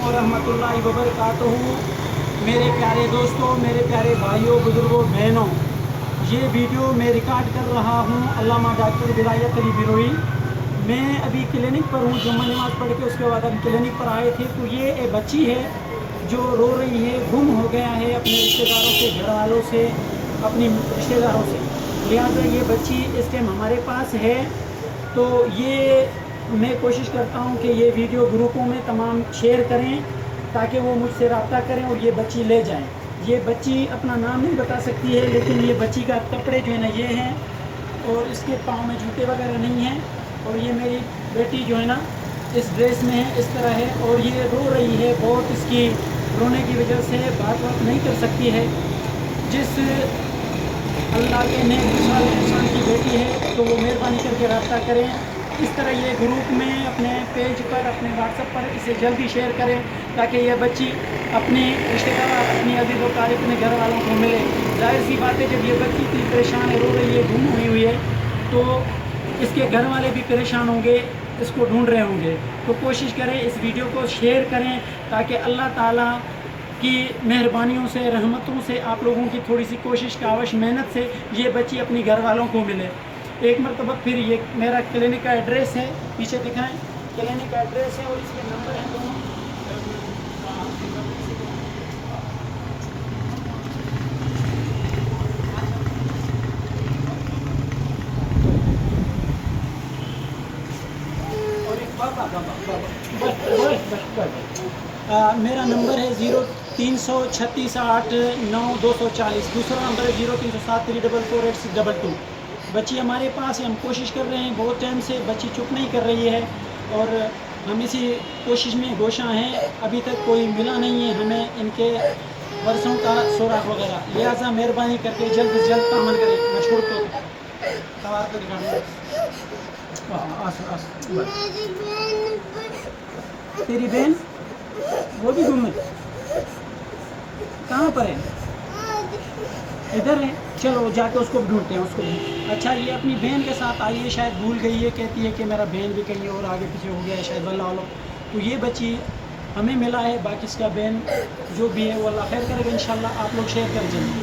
वरहमतुल्लाहि वबरकातुहू। मेरे प्यारे दोस्तों, मेरे प्यारे भाइयों, बुजुर्गों, बहनों, ये वीडियो मैं रिकॉर्ड कर रहा हूँ अल्लामा डॉक्टर विलायत अली बिरोई। मैं अभी क्लिनिक पर हूँ, जुम्मा नमाज़ पढ़ के उसके बाद अभी क्लिनिक पर आए थे। तो ये एक बच्ची है जो रो रही है, गुम हो गया है अपने रिश्तेदारों से, घर वालों से, अपनी रिश्तेदारों से। लिहाजा ये बच्ची इस टाइम हमारे पास है। तो ये मैं कोशिश करता हूँ कि ये वीडियो ग्रुपों में तमाम शेयर करें ताकि वो मुझसे रब्ता करें और ये बच्ची ले जाएं। ये बच्ची अपना नाम नहीं बता सकती है, लेकिन ये बच्ची का कपड़े जो है ना ये हैं और इसके पाँव में जूते वगैरह नहीं हैं। और ये मेरी बेटी जो है ना इस ड्रेस में है, इस तरह है, और ये रो रही है बहुत। इसकी रोने की वजह से बात नहीं कर सकती है। जिस अल्लाह के ने इंसान की बेटी है तो वो मेहरबानी करके रब्ता करें। इस तरह ये ग्रुप में अपने पेज पर, अपने व्हाट्सएप पर इसे जल्दी शेयर करें ताकि ये बच्ची अपने रिश्तेदार, अपनी अजीज़ व क़रीब, अपने घर वालों को मिले। जाहिर सी बात है, जब ये बच्ची इतनी परेशान है, रो रही है, गुम हुई है, तो इसके घर वाले भी परेशान होंगे, इसको ढूंढ रहे होंगे। तो कोशिश करें, इस वीडियो को शेयर करें ताकि अल्लाह ताला की मेहरबानियों से, रहमतों से, आप लोगों की थोड़ी सी कोशिश का अवश्य मेहनत से ये बच्ची अपनी घर वालों को मिले। एक मरतबा फिर ये मेरा क्लिनिक का एड्रेस है, पीछे दिखाएं, क्लिनिक का एड्रेस है और इसके नंबर हैं दोनों। और एक मेरा नंबर है 0336 दूसरा नंबर है 0307 344 बच्ची हमारे पास है। हम कोशिश कर रहे हैं बहुत टाइम से, बच्ची चुप नहीं कर रही है और हम इसी कोशिश में गोशा हैं। अभी तक कोई मिला नहीं है हमें इनके वर्षों का सुराग वगैरह। लिहाजा मेहरबानी करके जल्द से जल्द अमल करें। मैं छोड़ तो सवार को दिखाऊँ। तेरी बहन वो भी गुम है, कहाँ पर है? इधर है, चलो जाके उसको ढूंढते हैं उसको। अच्छा, ये अपनी बहन के साथ आई है, शायद भूल गई है, कहती है कि मेरा बहन भी कहीं और आगे पीछे हो गया है शायद, वल्लाह आलम। तो ये बच्ची हमें मिला है, बाकी इसका बहन जो भी है वो अल्लाह खैर करेगा इंशाल्लाह। आप लोग शेयर कर जल्दी।